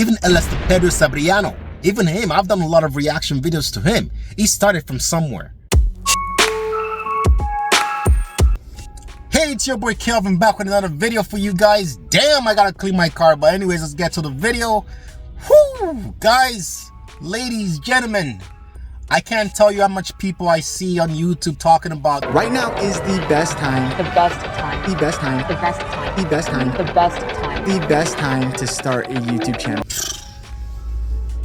Even Pedro Sabriano, even him, I've done a lot of reaction videos to him. He started from somewhere. Hey, it's your boy Kelvin back with another video for you guys. Damn, I gotta clean my car, but anyways, let's get to the video. Whoo, guys, ladies, gentlemen, I can't tell you how much people I see on YouTube talking about right now is the best time. The best time. The best time. The best time. The best time. The best time. The best time to start a YouTube channel.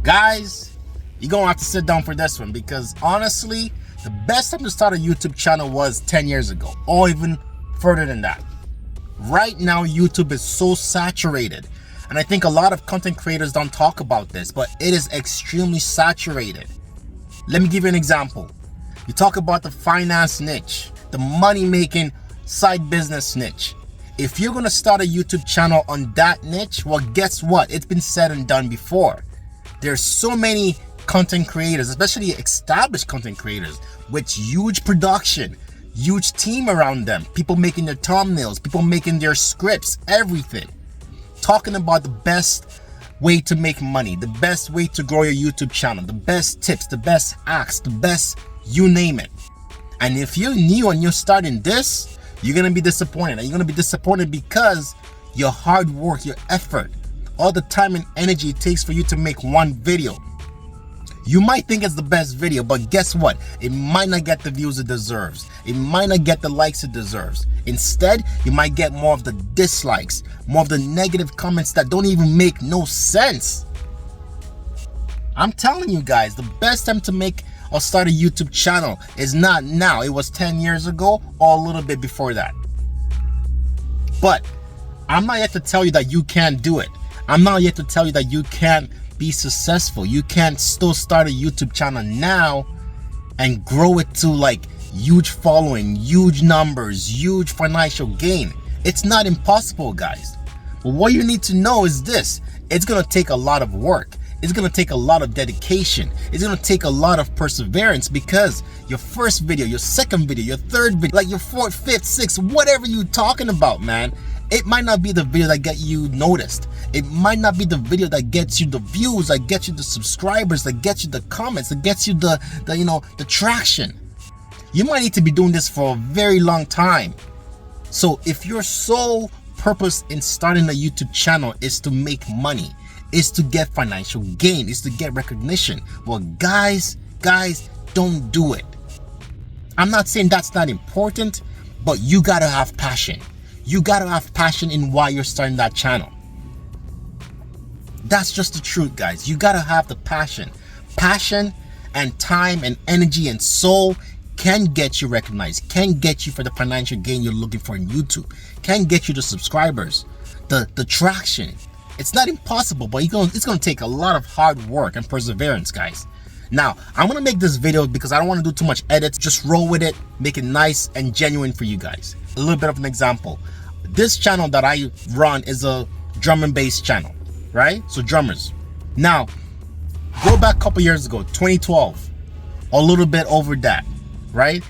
Guys, you're gonna have to sit down for this one, because honestly, the best time to start a YouTube channel was 10 years ago, or even further than that. Right now, YouTube is so saturated, and I think a lot of content creators don't talk about this, but it is extremely saturated. Let me give you an example. You talk about the finance niche, the money-making side business niche. If you're gonna start a YouTube channel on that niche, well, guess what? It's been said and done before. There's so many content creators, especially established content creators, with huge production, huge team around them, people making their thumbnails, people making their scripts, everything. Talking about the best way to make money, the best way to grow your YouTube channel, the best tips, the best hacks, the best, you name it. And if you're new and you're starting this, you're gonna be disappointed. And you're gonna be disappointed because your hard work, your effort, all the time and energy it takes for you to make one video. You might think it's the best video, but guess what? It might not get the views it deserves. It might not get the likes it deserves. Instead, you might get more of the dislikes, more of the negative comments that don't even make no sense. I'm telling you guys, the best time to make or start a YouTube channel is not now. It was 10 years ago or a little bit before that. But I'm not yet to tell you that you can't do it. I'm not yet to tell you that you can't be successful. You can't still start a YouTube channel now and grow it to like huge following, huge numbers, huge financial gain. It's not impossible, guys. But what you need to know is this: it's gonna take a lot of work. It's gonna take a lot of dedication. It's gonna take a lot of perseverance, because your first video, your second video, your third video, like your fourth, fifth, sixth, whatever you're talking about, man, it might not be the video that get you noticed. It might not be the video that gets you the views, that gets you the subscribers, that gets you the comments, that gets you the traction. You might need to be doing this for a very long time. So if your sole purpose in starting a YouTube channel is to make money, is to get financial gain, is to get recognition, well, guys, don't do it. I'm not saying that's not important, but you gotta have passion. You gotta have passion in why you're starting that channel. That's just the truth, guys. You gotta have the passion. Passion and time and energy and soul can get you recognized, can get you for the financial gain you're looking for in YouTube, can get you the subscribers, the traction. It's not impossible, but it's gonna take a lot of hard work and perseverance, guys. Now, I'm gonna make this video because I don't want to do too much edits. Just roll with it, make it nice and genuine for you guys. A little bit of an example. This channel that I run is a drum and bass channel, right? So drummers. Now, go back a couple years ago, 2012, a little bit over that, right?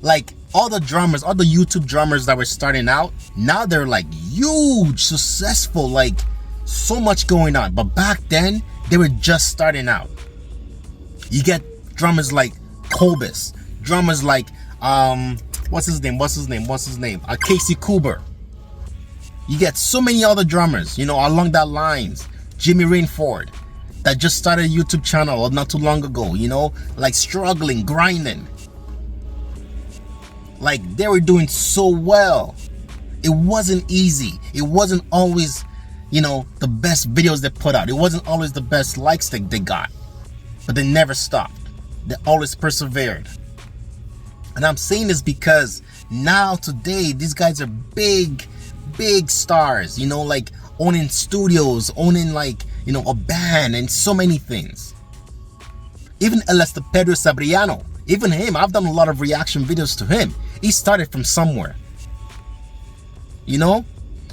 Like all the drummers, all the YouTube drummers that were starting out, now they're like huge, successful, like so much going on. But back then, they were just starting out. You get drummers like Cobus, drummers like what's his name? Casey Cooper. You get so many other drummers, along that lines. Jimmy Rainford, that just started a YouTube channel not too long ago, like struggling, grinding. Like they were doing so well. It wasn't easy. It wasn't always, the best videos they put out. It wasn't always the best likes they got. But they never stopped. They always persevered. And I'm saying this because now today, these guys are big stars, like owning studios, owning like, a band and so many things. Even Pedro Sabriano, even him, I've done a lot of reaction videos to him. He started from somewhere.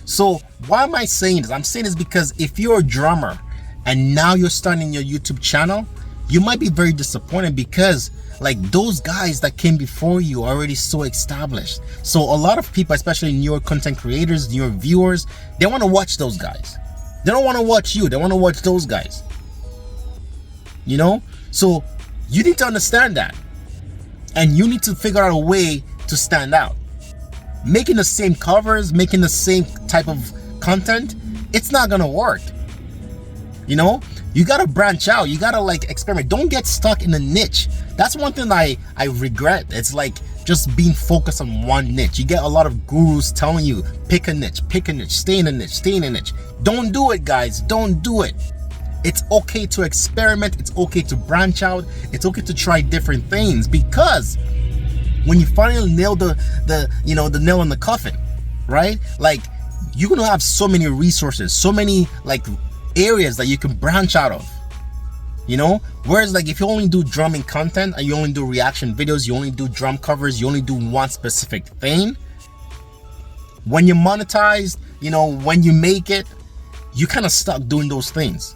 So why am I saying this? I'm saying this because if you're a drummer and now you're starting your YouTube channel, you might be very disappointed because like those guys that came before you are already so established. So a lot of people, especially newer content creators, newer viewers, they want to watch those guys. They don't want to watch you. They want to watch those guys. You know? So you need to understand that. And you need to figure out a way to stand out. Making the same covers, making the same type of content, it's not gonna work. You know? You gotta branch out. You gotta like experiment. Don't get stuck in a niche. That's one thing I regret. It's like just being focused on one niche. You get a lot of gurus telling you, pick a niche, stay in a niche, stay in a niche. Don't do it, guys. Don't do it. It's okay to experiment. It's okay to branch out. It's okay to try different things, because when you finally nail the nail in the coffin, right? Like, you're gonna have so many resources, so many like areas that you can branch out of, you know? Whereas like if you only do drumming content and you only do reaction videos, you only do drum covers, you only do one specific thing, when you're monetized, you know, when you make it, you kind of stuck doing those things.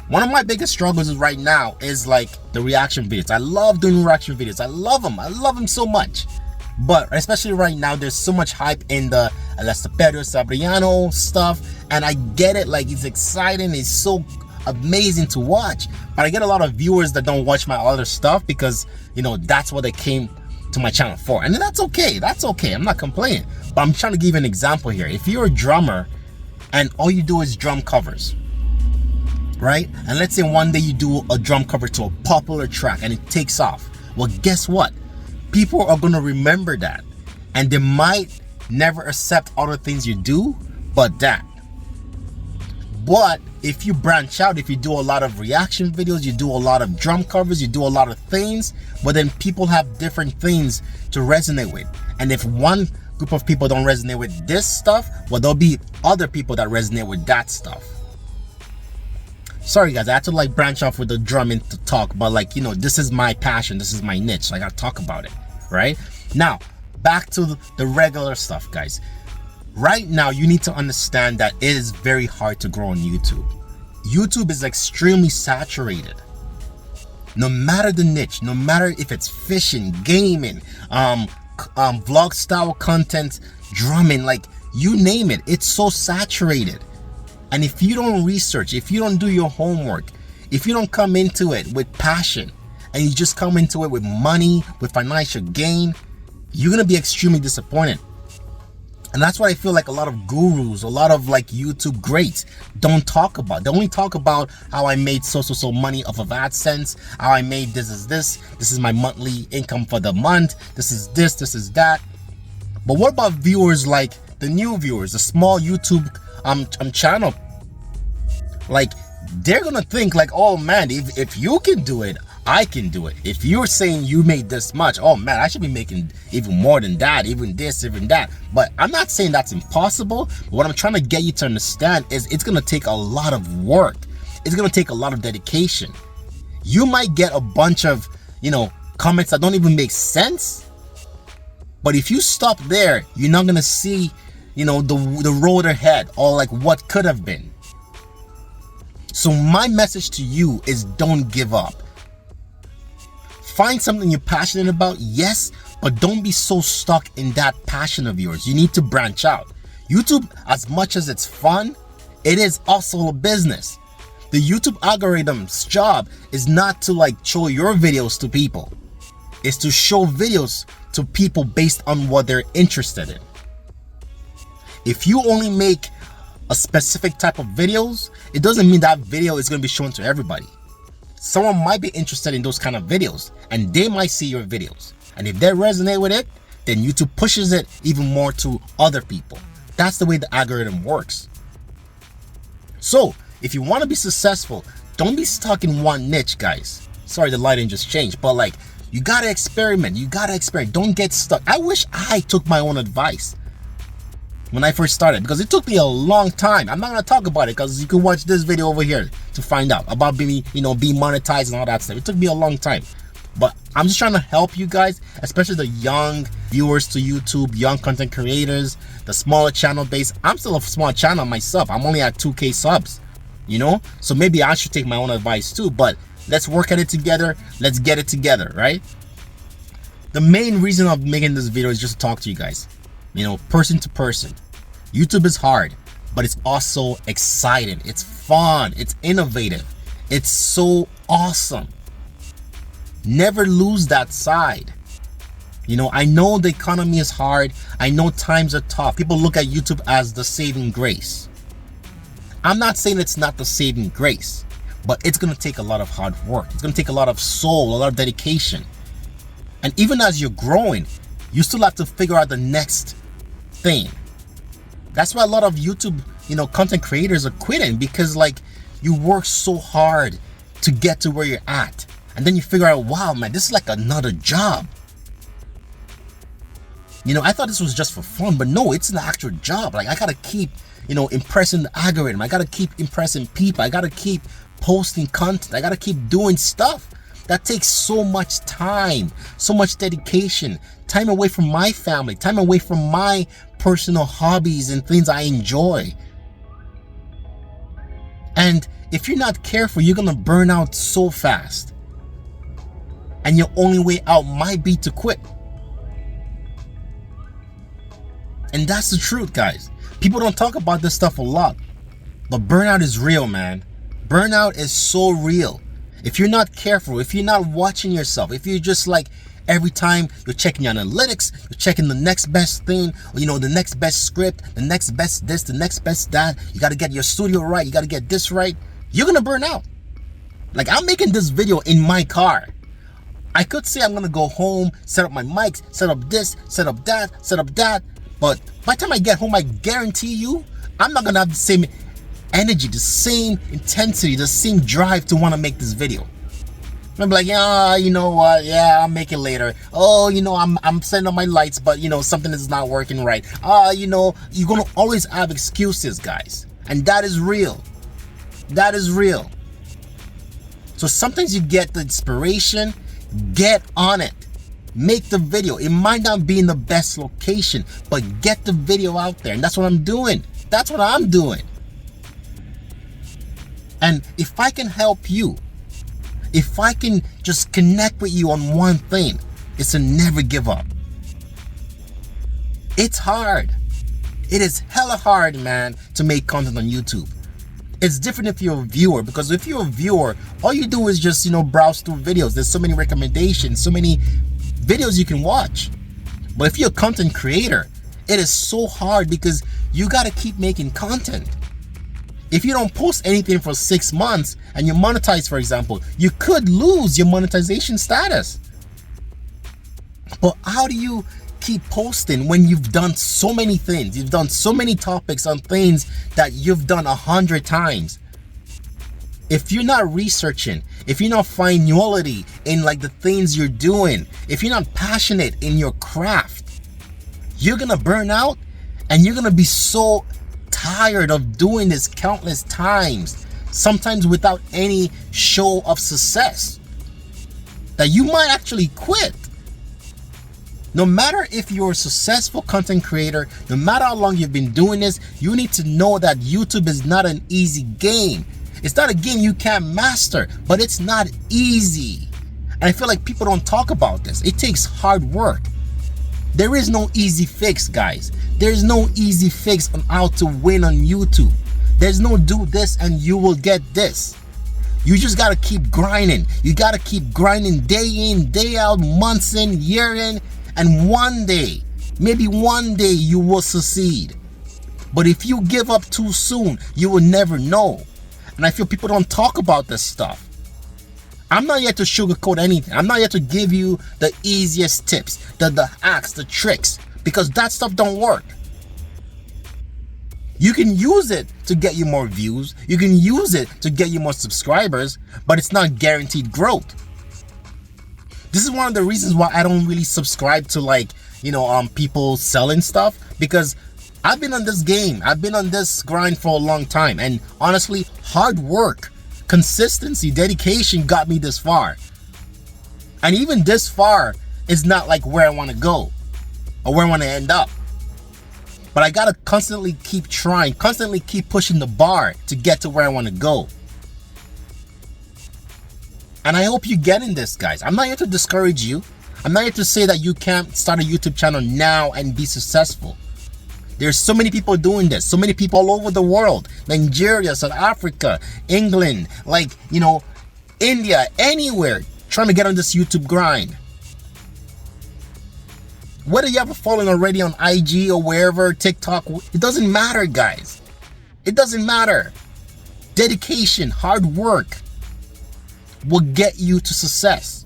One of my biggest struggles right now is like the reaction videos. I love doing reaction videos. I love them so much. But especially right now, there's so much hype in the Pedro Sabriano stuff, and I get it, like it's exciting, it's so amazing to watch, but I get a lot of viewers that don't watch my other stuff because, you know, that's what they came to my channel for, and that's okay. I'm not complaining, but I'm trying to give you an example here. If you're a drummer and all you do is drum covers, right? And let's say one day you do a drum cover to a popular track and it takes off. Well, guess what? People are going to remember that, and they might never accept other things you do but that. But if you branch out, if you do a lot of reaction videos, you do a lot of drum covers, you do a lot of things, but then people have different things to resonate with. And if one group of people don't resonate with this stuff, well, there'll be other people that resonate with that stuff. Sorry guys, I had to like branch off with the drumming to talk, but like, you know, this is my passion, this is my niche, so I gotta talk about it, right? Now, back to the regular stuff, guys. Right now, you need to understand that it is very hard to grow on YouTube. YouTube is extremely saturated. No matter the niche, no matter if it's fishing, gaming, vlog style content, drumming, like you name it, it's so saturated. And if you don't research, if you don't do your homework, if you don't come into it with passion, and you just come into it with money, with financial gain, you're gonna be extremely disappointed. And that's what I feel like a lot of gurus, a lot of like YouTube greats don't talk about. They only talk about how I made so money off of AdSense, how I made this is my monthly income for the month, this is that. But what about viewers like the new viewers, the small YouTube channel? Like, they're gonna think like, oh man, if you can do it, I can do it. If you're saying you made this much, oh man, I should be making even more than that, even this, even that. But I'm not saying that's impossible. But what I'm trying to get you to understand is it's gonna take a lot of work. It's gonna take a lot of dedication. You might get a bunch of, you know, comments that don't even make sense. But if you stop there, you're not gonna see, you know, the road ahead, or like what could have been. So my message to you is don't give up. Find something you're passionate about, yes, but don't be so stuck in that passion of yours. You need to branch out. YouTube, as much as it's fun, it is also a business. The YouTube algorithm's job is not to like show your videos to people. It's to show videos to people based on what they're interested in. If you only make a specific type of videos, it doesn't mean that video is going to be shown to everybody. Someone might be interested in those kind of videos, and they might see your videos. And if they resonate with it, then YouTube pushes it even more to other people. That's the way the algorithm works. So, if you want to be successful, don't be stuck in one niche, guys. Sorry, the lighting just changed, but like, you gotta experiment. Don't get stuck. I wish I took my own advice when I first started, because it took me a long time. I'm not gonna talk about it because you can watch this video over here to find out about being monetized and all that stuff. It took me a long time, but I'm just trying to help you guys, especially the young viewers to YouTube, young content creators, the smaller channel base. I'm still a small channel myself. I'm only at 2K subs, you know, so maybe I should take my own advice too. But let's work at it together. Let's get it together, right? The main reason of making this video is just to talk to you guys, you know, person to person. YouTube is hard, but it's also exciting. It's fun. It's innovative. It's so awesome. Never lose that side. You know, I know the economy is hard. I know times are tough. People look at YouTube as the saving grace. I'm not saying it's not the saving grace, but it's going to take a lot of hard work. It's going to take a lot of soul, a lot of dedication. And even as you're growing, you still have to figure out the next thing. That's why a lot of YouTube, you know, content creators are quitting, because like you work so hard to get to where you're at. And then you figure out, wow, man, this is like another job. You know, I thought this was just for fun, but no, it's an actual job. Like I got to keep, you know, impressing the algorithm. I got to keep impressing people. I got to keep posting content. I got to keep doing stuff. That takes so much time, so much dedication, time away from my family, time away from my personal hobbies and things I enjoy. And if you're not careful, you're going to burn out so fast. And your only way out might be to quit. And that's the truth, guys. People don't talk about this stuff a lot, but burnout is real, man. Burnout is so real. If you're not careful, if you're not watching yourself, if you're just like every time you're checking your analytics, you're checking the next best thing, or, you know, the next best script, the next best this, the next best that, you got to get your studio right, you got to get this right, you're going to burn out. Like I'm making this video in my car. I could say I'm going to go home, set up my mics, set up this, set up that, but by the time I get home, I guarantee you, I'm not going to have the same energy, the same intensity, the same drive to want to make this video. I'm like, yeah, you know what? Yeah, I'll make it later. Oh, you know, I'm setting up my lights, but you know, something is not working right. You know, you're going to always have excuses, guys. And that is real. That is real. So sometimes you get the inspiration, get on it. Make the video. It might not be in the best location, but get the video out there. And that's what I'm doing. That's what I'm doing. And if I can help you, if I can just connect with you on one thing, it's to never give up. It's hard. It is hella hard, man, to make content on YouTube. It's different if you're a viewer, because if you're a viewer, all you do is just, you know, browse through videos. There's so many recommendations, so many videos you can watch. But if you're a content creator, it is so hard because you got to keep making content. If you don't post anything for 6 months and you monetize, for example, you could lose your monetization status. But how do you keep posting when you've done so many things? You've done so many topics on things that you've done 100 times. If you're not researching, if you're not finding quality in like the things you're doing, if you're not passionate in your craft, you're gonna burn out and you're gonna be so tired of doing this countless times, sometimes without any show of success, that you might actually quit. No matter if you're a successful content creator, no matter how long you've been doing this, you need to know that YouTube is not an easy game. It's not a game you can't master, but it's not easy. And I feel like people don't talk about this. It takes hard work. There is no easy fix, guys. There's no easy fix on how to win on YouTube. There's no do this and you will get this. You just gotta keep grinding. You gotta keep grinding day in, day out, months in, year in, and one day, maybe one day you will succeed. But if you give up too soon, you will never know. And I feel people don't talk about this stuff. I'm not here to sugarcoat anything. I'm not here to give you the easiest tips, the hacks, the tricks, because that stuff don't work. You can use it to get you more views. You can use it to get you more subscribers, but it's not guaranteed growth. This is one of the reasons why I don't really subscribe to, like, you know, people selling stuff, because I've been on this game. I've been on this grind for a long time. And honestly, hard work, consistency, dedication got me this far. And even this far is not like where I want to go or where I want to end up. But I got to constantly keep trying, constantly keep pushing the bar to get to where I want to go. And I hope you get in this, guys. I'm not here to discourage you. I'm not here to say that you can't start a YouTube channel now and be successful. There's so many people doing this, so many people all over the world, Nigeria, South Africa, England, like, you know, India, anywhere, trying to get on this YouTube grind. Whether you have a following already on IG or wherever, TikTok, it doesn't matter, guys. It doesn't matter. Dedication, hard work will get you to success.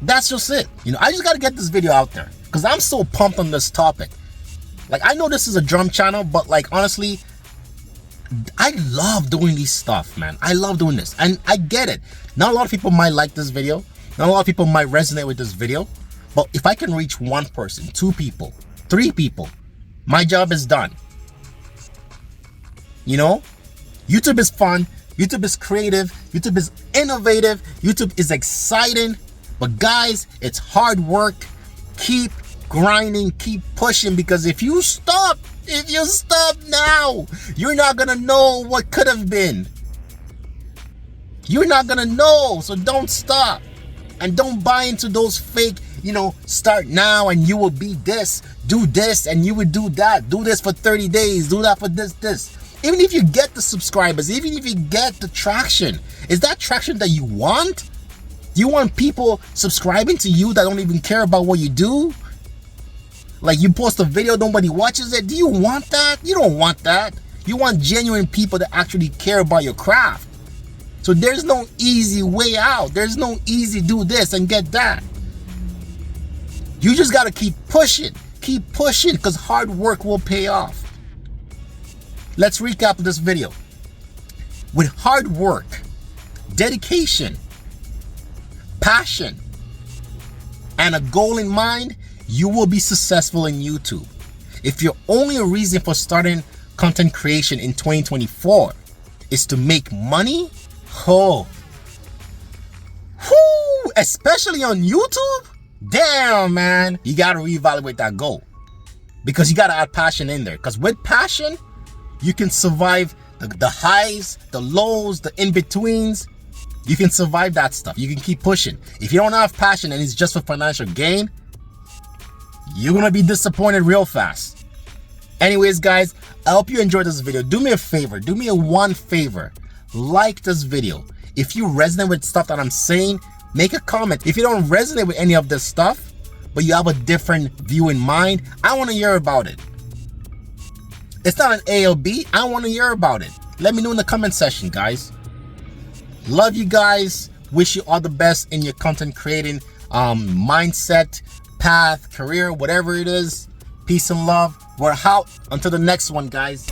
That's just it. You know, I just got to get this video out there because I'm so pumped on this topic. Like, I know this is a drum channel, but like, honestly, I love doing these stuff, man. I love doing this. And I get it. Not a lot of people might like this video. Not a lot of people might resonate with this video. But if I can reach one person, 2 people, 3 people, my job is done. You know, YouTube is fun. YouTube is creative. YouTube is innovative. YouTube is exciting. But guys, it's hard work. Keep grinding, keep pushing, because if you stop now, you're not gonna know what could have been. You're not gonna know. So don't stop. And don't buy into those fake, you know, start now and you will be this, do this, and you would do that, do this for 30 days, do that for this. Even if you get the subscribers, even if you get the traction, is that traction that you want? Do you want people subscribing to you that don't even care about what you do? Like, you post a video, nobody watches it. Do you want that? You don't want that. You want genuine people that actually care about your craft. So there's no easy way out. There's no easy do this and get that. You just got to keep pushing, because hard work will pay off. Let's recap this video. With hard work, dedication, passion, and a goal in mind, you will be successful in YouTube. If your only reason for starting content creation in 2024 is to make money, especially on YouTube, damn, man, you got to reevaluate that goal, because you got to add passion in there. Because with passion, you can survive the highs, the lows, the in-betweens. You can survive that stuff. You can keep pushing. If you don't have passion and it's just for financial gain, you're gonna be disappointed real fast. Anyways, guys, I hope you enjoyed this video. Do me a favor, do me one favor. Like this video. If you resonate with stuff that I'm saying, make a comment. If you don't resonate with any of this stuff, but you have a different view in mind, I want to hear about it. It's not an A or B. I want to hear about it. Let me know in the comment section, guys. Love you guys. Wish you all the best in your content creating mindset, path, career, whatever it is. Peace and love. We're out. Until the next one, guys.